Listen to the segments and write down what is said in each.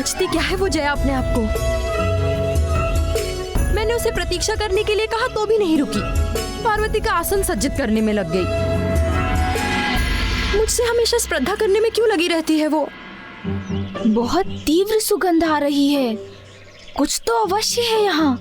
समझती क्या है वो जया अपने आप को। मैंने उसे प्रतीक्षा करने के लिए कहा तो भी नहीं रुकी। पार्वती का आसन सज्जित करने में लग गई। मुझसे हमेशा स्पर्धा करने में क्यों लगी रहती है वो? बहुत तीव्र सुगंध आ रही है। कुछ तो अवश्य है यहाँ।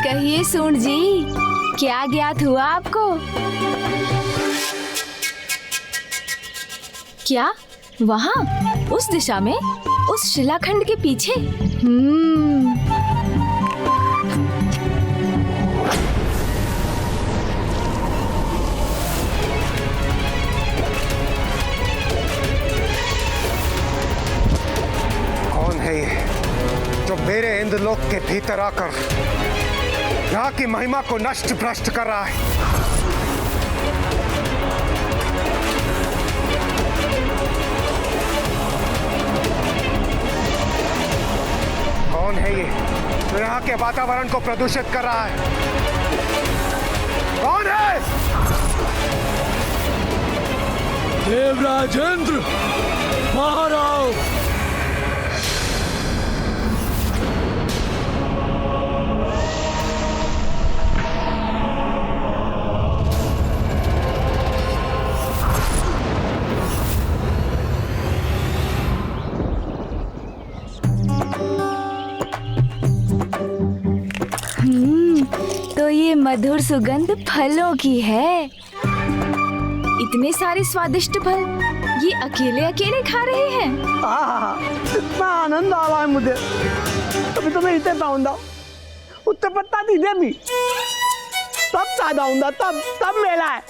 कहिए सूंड जी, क्या ज्ञात हुआ आपको? क्या वहाँ उस दिशा में, उस शिलाखंड के पीछे? कौन है ये जो मेरे इंद्रलोक के भीतर आकर यहाँ की महिमा को नष्ट भ्रष्ट कर रहा है? कौन है ये जो यहाँ के वातावरण को प्रदूषित कर रहा है? कौन है? देवराजेंद्र, बाहर आओ। तो ये मधुर सुगंध फलों की है। इतने सारे स्वादिष्ट फल ये अकेले अकेले खा रहे हैं। इतना आनंद आ रहा है मुझे। अभी तो मैं इतने पाऊंगा, उत्तर पत्ता दीजिए भी, तब ज्यादा हूँ, तब मेला है।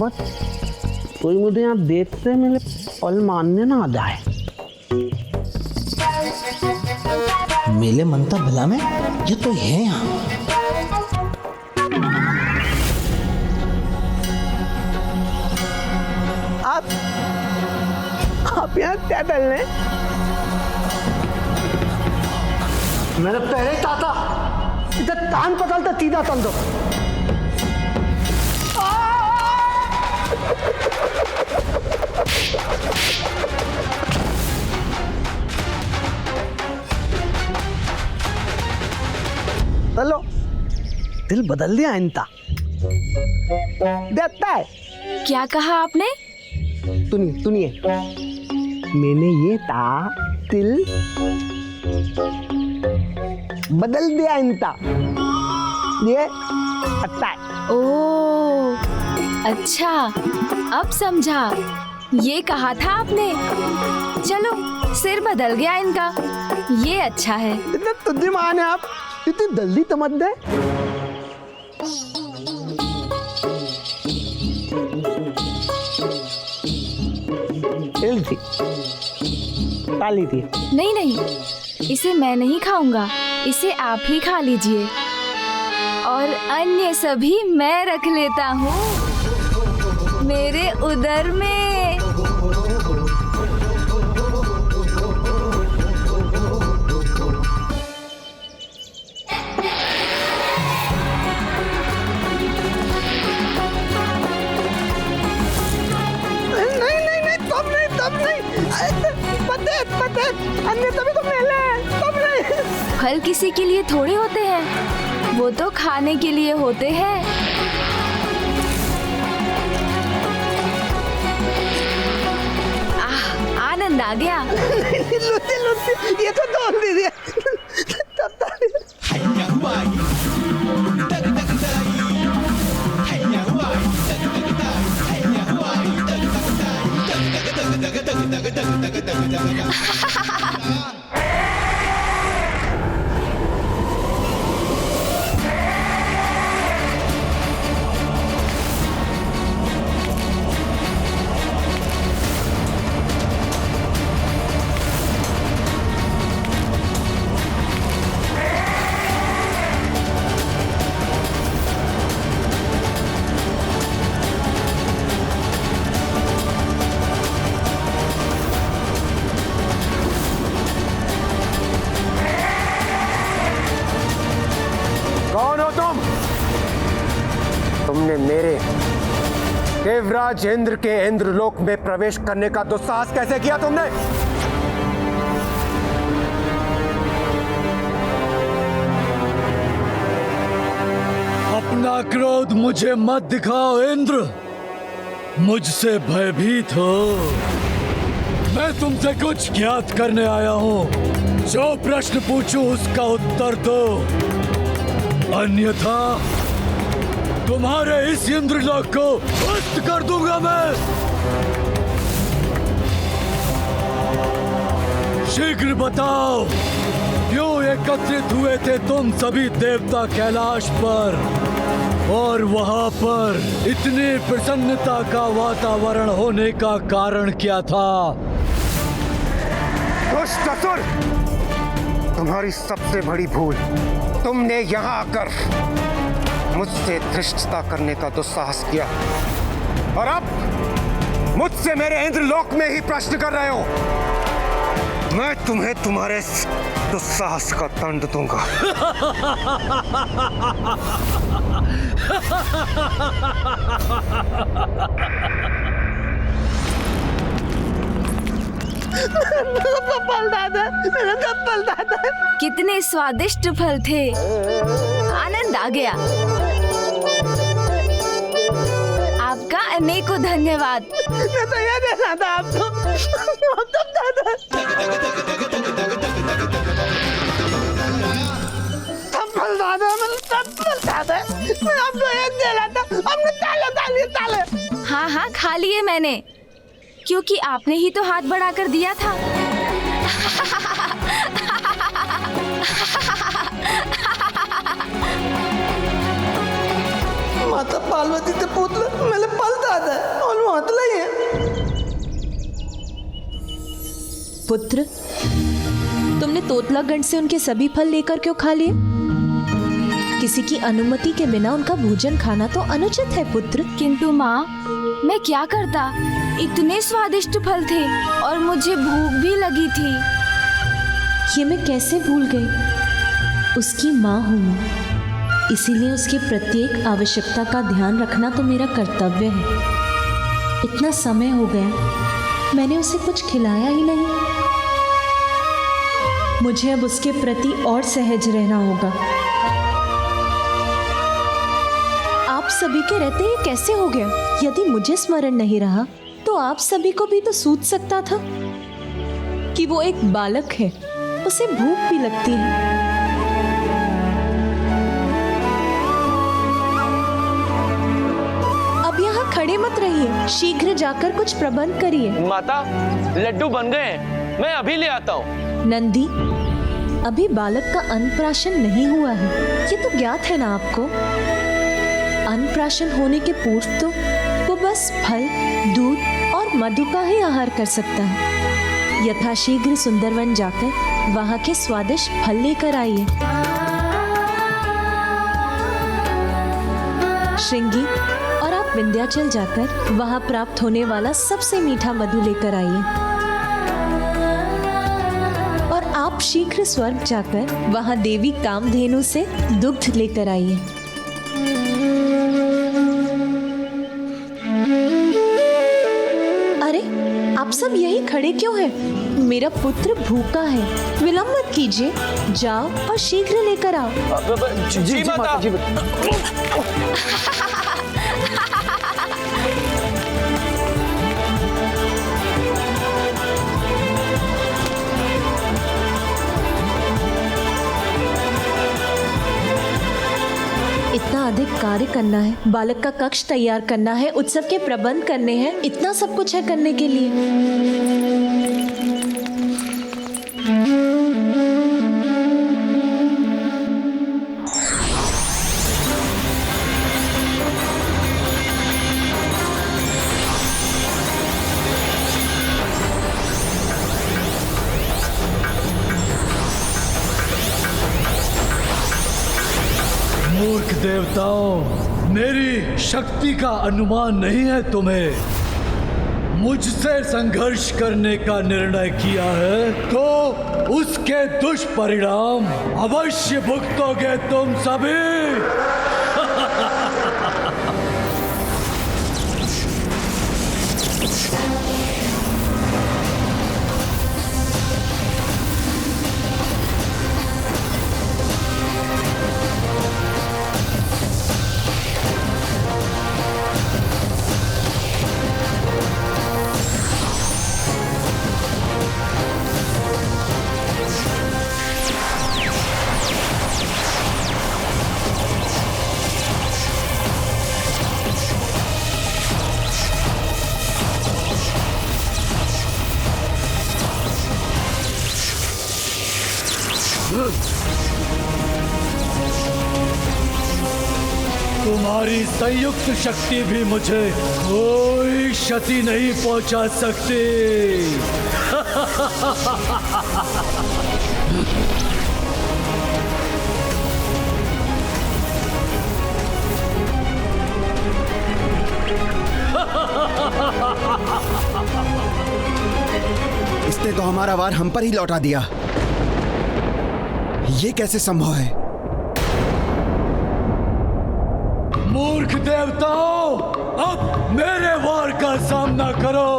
बस कोई मुझे यहाँ देखते मेरे पल मानने ना आ जाए। मेले मनता भला में ये तो है यहाँ। आप यहाँ क्या डलने? मैंने पहले ही कहा था इधर कान पकड़ता सीधा तल दो। चलो, दिल बदल दिया इनका। देखता है। क्या कहा आपने? सुनिए, मैंने ये दिल बदल दिया इनका। ये अच्छा है। ओह, अच्छा, अब समझा। ये कहा था आपने। चलो, सिर बदल गया इनका। ये अच्छा है। इतने बुद्धिमान है आप, इतनी जल्दी समझ गए। थी। नहीं, इसे मैं नहीं खाऊंगा। इसे आप ही खा लीजिए और अन्य सभी मैं रख लेता हूँ मेरे उदर में। तब नहीं। पते अन्य तभी तो मेले हैं। तब नहीं। फल किसी के लिए थोड़े होते हैं, वो तो खाने के लिए होते हैं। आनंद आ गया। लुत्ती, ये तो तोड़ दीजिए। मेरे देवराज इंद्र के इंद्रलोक में प्रवेश करने का दुस्साहस कैसे किया तुमने? अपना क्रोध मुझे मत दिखाओ इंद्र, मुझसे भयभीत हो। मैं तुमसे कुछ ज्ञात करने आया हूँ। जो प्रश्न पूछूं उसका उत्तर दो, अन्यथा तुम्हारे इस इंद्रलोक को ध्वस्त कर दूंगा मैं। शीघ्र बताओ, क्यों एकत्रित हुए थे तुम सभी देवता कैलाश पर, और वहां पर इतनी प्रसन्नता का वातावरण होने का कारण क्या था? दुष्ट असुर, तुम्हारी सबसे बड़ी भूल, तुमने यहाँ आकर मुझसे धृष्टता करने का दुस्साहस किया, और अब मुझसे मेरे इंद्रलोक में ही प्रश्न कर रहे हो। मैं तुम्हें तुम्हारे दुस्साहस का दंड दूंगा। फल दादा, मेरा फल दादा। कितने स्वादिष्ट फल थे, आनंद आ गया। आपका अनेकों धन्यवाद। मैं तो ये देना था आपको। दादा फल दादा, फल दादा, मैं आपको ये देना था। हमने ताले। हाँ हाँ, खा लिए मैंने, क्योंकि आपने ही तो हाथ बढ़ाकर दिया था। माता पार्वती ते पुत्र मेरे फल दादा और महतला ही है। पुत्र, तुमने तोतलागढ़ से उनके सभी फल लेकर क्यों खा लिए? किसी की अनुमति के बिना उनका भोजन खाना तो अनुचित है पुत्र। किंतु माँ, मैं क्या करता, इतने स्वादिष्ट फल थे और मुझे भूख भी लगी थी। ये मैं कैसे भूल गई? उसकी माँ हूँ मैं, इसीलिए उसकी प्रत्येक आवश्यकता का ध्यान रखना तो मेरा कर्तव्य है। इतना समय हो गया, मैंने उसे कुछ खिलाया ही नहीं। मुझे अब उसके प्रति और सहज रहना होगा। आप सभी के रहते ये कैसे हो गया? यदि मुझे स्मरण नहीं रहा तो आप सभी को भी तो सूझ सकता था कि वो एक बालक है, उसे भूख भी लगती है। अब यहाँ खड़े मत रहिए, शीघ्र जाकर कुछ प्रबंध करिए। माता, लड्डू बन गए हैं, मैं अभी ले आता हूँ। नंदी, अभी बालक का अन्नप्राशन नहीं हुआ है, ये तो ज्ञात है ना आपको। अन्नप्राशन होने के पूर्व तो वो बस फल, दूध और मधु का ही आहार कर सकता है। यथाशीघ्र सुंदरवन जाकर वहाँ के स्वादिष्ट फल लेकर आइए। श्रृंगी, और आप विंध्याचल जाकर वहाँ प्राप्त होने वाला सबसे मीठा मधु लेकर आइए। और आप शीघ्र स्वर्ग जाकर वहाँ देवी कामधेनु से दुग्ध लेकर आइए। अरे, आप सब यही खड़े क्यों हैं? मेरा पुत्र भूखा है, विलंब मत कीजिए, जाओ और शीघ्र लेकर आओ। जी माता। इतना अधिक कार्य करना है, बालक का कक्ष तैयार करना है, उत्सव के प्रबंध करने हैं, इतना सब कुछ है करने के लिए। मूर्ख देवताओं, मेरी शक्ति का अनुमान नहीं है तुम्हें। मुझसे संघर्ष करने का निर्णय किया है तो उसके दुष्परिणाम अवश्य भुगतोगे तुम सभी। तुम्हारी संयुक्त शक्ति भी मुझे कोई क्षति नहीं पहुंचा सकती। इसने तो हमारा वार हम पर ही लौटा दिया। ये कैसे संभव है? मूर्ख देवताओं, अब मेरे वार का सामना करो।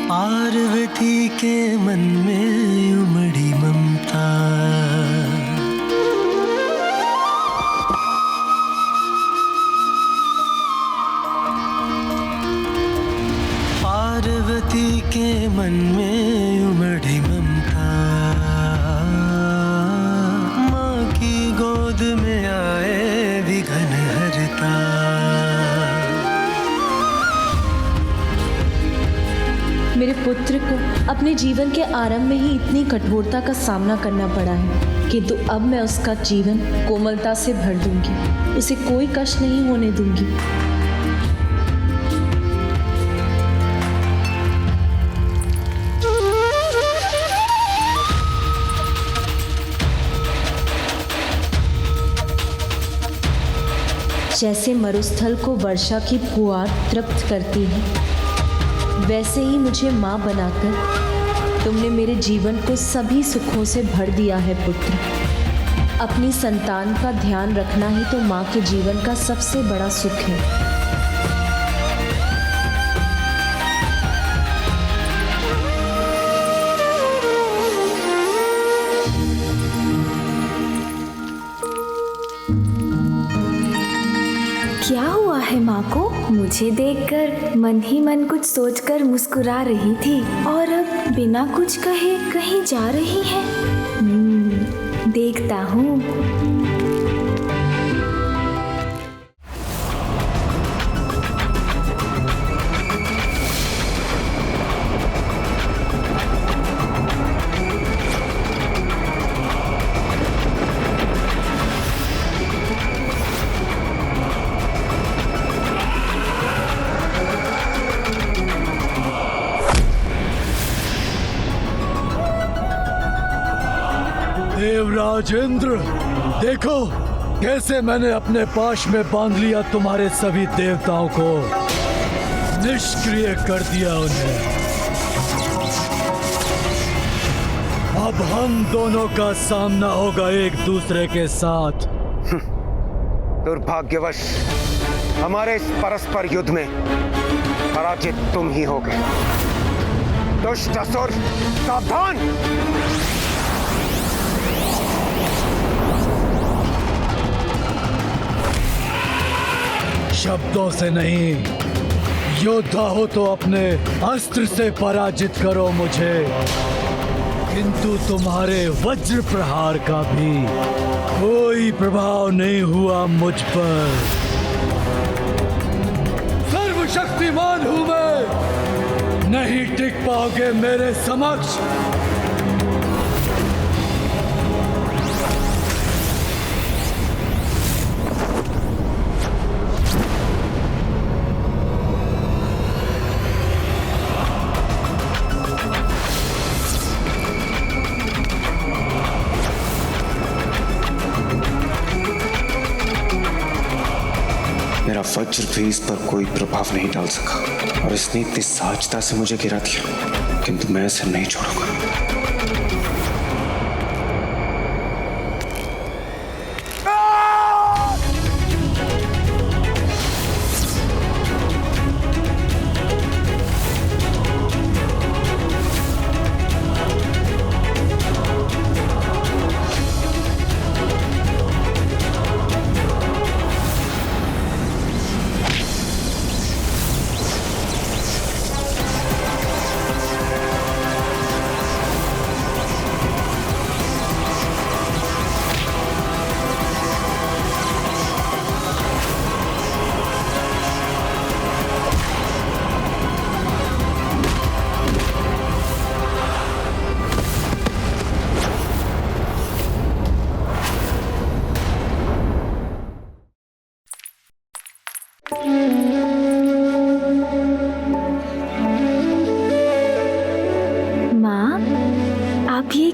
पार्वती के मन में उमड़ी ममता, पार्वती के मन में उमड़ी ममता, माँ की गोद में आए विघन हरता। मेरे पुत्र को अपने जीवन के आरंभ में ही इतनी कठोरता का सामना करना पड़ा है, किंतु अब मैं उसका जीवन कोमलता से भर दूंगी, उसे कोई कष्ट नहीं होने दूंगी। जैसे मरुस्थल को वर्षा की फुहार तृप्त करती है, वैसे ही मुझे माँ बनाकर तुमने मेरे जीवन को सभी सुखों से भर दिया है पुत्र। अपनी संतान का ध्यान रखना ही तो माँ के जीवन का सबसे बड़ा सुख है। क्या हुआ है माँ को? मुझे देखकर मन ही मन कुछ सोचकर मुस्कुरा रही थी और अब बिना कुछ कहे कहीं जा रही है। देखता हूँ। देवराज इंद्र, देखो कैसे मैंने अपने पाश में बांध लिया तुम्हारे सभी देवताओं को, निष्क्रिय कर दिया उन्हें। अब हम दोनों का सामना होगा एक दूसरे के साथ। दुर्भाग्यवश हमारे इस परस्पर युद्ध में पराजित तुम ही हो गए। दुष्ट असुर, सावधान! शब्दों से नहीं, योद्धा हो तो अपने अस्त्र से पराजित करो मुझे। किंतु तुम्हारे वज्र प्रहार का भी कोई प्रभाव नहीं हुआ मुझ पर। सर्वशक्तिमान हूं मैं, नहीं टिक पाओगे मेरे समक्ष। मेरा वज्र भी इस पर कोई प्रभाव नहीं डाल सका और इसने इतनी सहजता से मुझे गिरा दिया, किंतु मैं इसे नहीं छोड़ूंगा।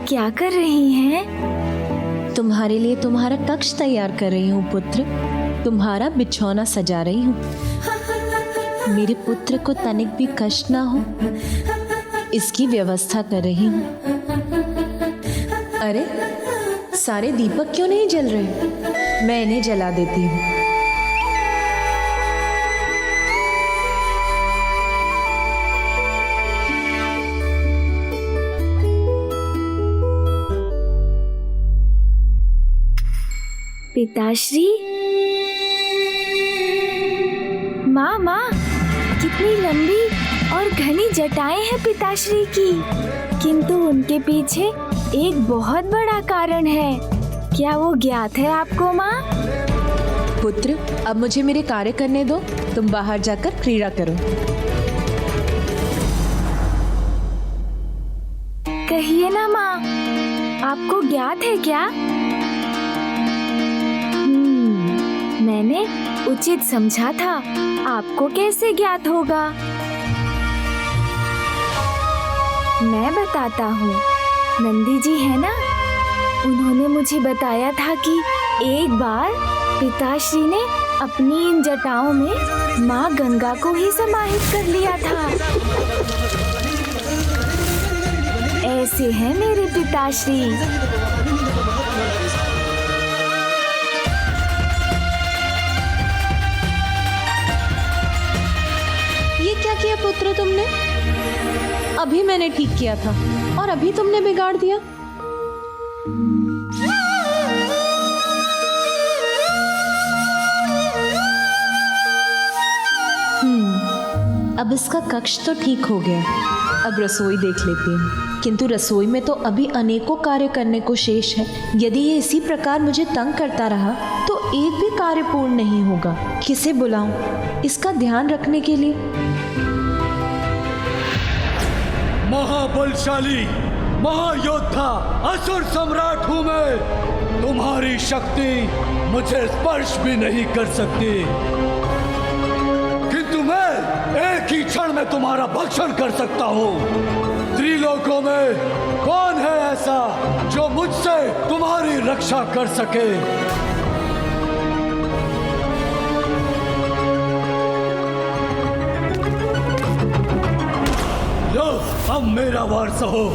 क्या कर रही हैं? तुम्हारे लिए तुम्हारा कक्ष तैयार कर रही हूँ पुत्र। तुम्हारा बिछौना सजा रही हूँ। मेरे पुत्र को तनिक भी कष्ट ना हो, इसकी व्यवस्था कर रही हूँ। अरे सारे दीपक क्यों नहीं जल रहे? मैं इन्हें जला देती हूँ। पिताश्री, माँ माँ, कितनी लंबी और घनी जटाएं हैं पिताश्री की, किंतु उनके पीछे एक बहुत बड़ा कारण है। क्या वो ज्ञात है आपको माँ? पुत्र, अब मुझे मेरे कार्य करने दो। तुम बाहर जाकर क्रीड़ा करो। कहिए ना माँ, आपको ज्ञात है क्या? मैंने उचित समझा था, आपको कैसे ज्ञात होगा? मैं बताता हूँ। नंदी जी है ना, उन्होंने मुझे बताया था कि एक बार पिताश्री ने अपनी इन जटाओं में माँ गंगा को ही समाहित कर लिया था। ऐसे हैं मेरे पिताश्री। क्या किया पुत्र तुमने? अभी मैंने ठीक किया था और अभी तुमने बिगाड़ दिया। अब इसका कक्ष तो ठीक हो गया। अब रसोई देख लेती हूँ, किंतु रसोई में तो अभी अनेकों कार्य करने को शेष है। यदि ये इसी प्रकार मुझे तंग करता रहा तो एक भी कार्य पूर्ण नहीं होगा। किसे बुलाऊं इसका ध्यान रखने के लिए? महाबलशाली महायोद्धा असुर सम्राट हूं मैं। तुम्हारी शक्ति मुझे स्पर्श भी नहीं कर सकती, किंतु मैं एक ही क्षण में तुम्हारा भक्षण कर सकता हूँ। त्रिलोकों में कौन है ऐसा जो मुझसे तुम्हारी रक्षा कर सके? लो, अब मेरा वार सहो।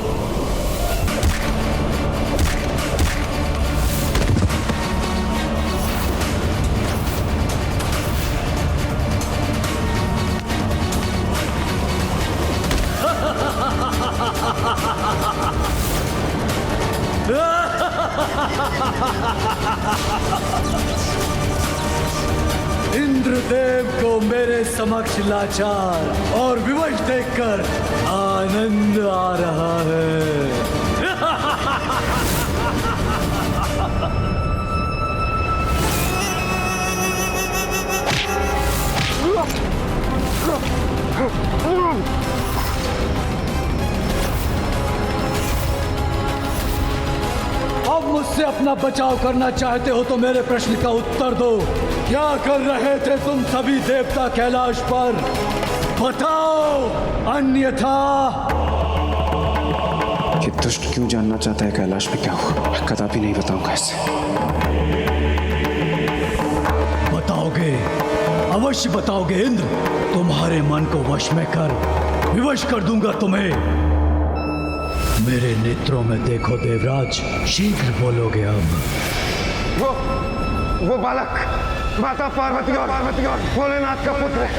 इंद्रदेव को मेरे समक्ष लाचार और विवश देखकर आनंद आ रहा है। अब मुझसे अपना बचाव करना चाहते हो तो मेरे प्रश्न का उत्तर दो। क्या कर रहे थे तुम सभी देवता कैलाश पर? बताओ, अन्यथा। ये दुष्ट क्यों जानना चाहता है कैलाश में क्या हुआ? मैं कदापि नहीं बताऊंगा इसे। बताओगे, अवश्य बताओगे इंद्र। तुम्हारे मन को वश में कर विवश कर दूंगा तुम्हें। मेरे नेत्रों में देखो देवराज, शीघ्र बोलोगे अब। वो बालक माता पार्वती और भोलेनाथ का पुत्र है।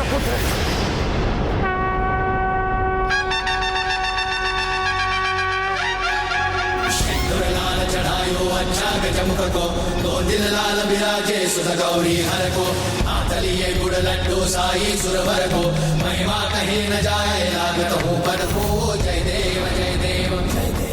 चढ़ायो अच्छा गजमुख को, दो दिल लाल विराजे सुध गौरी हर को, आतलिए गुड़ लड्डू साई सुरवर को, महिमा कहीं न जाए लागत हूँ पर हो। जय देव जय देव जय देव।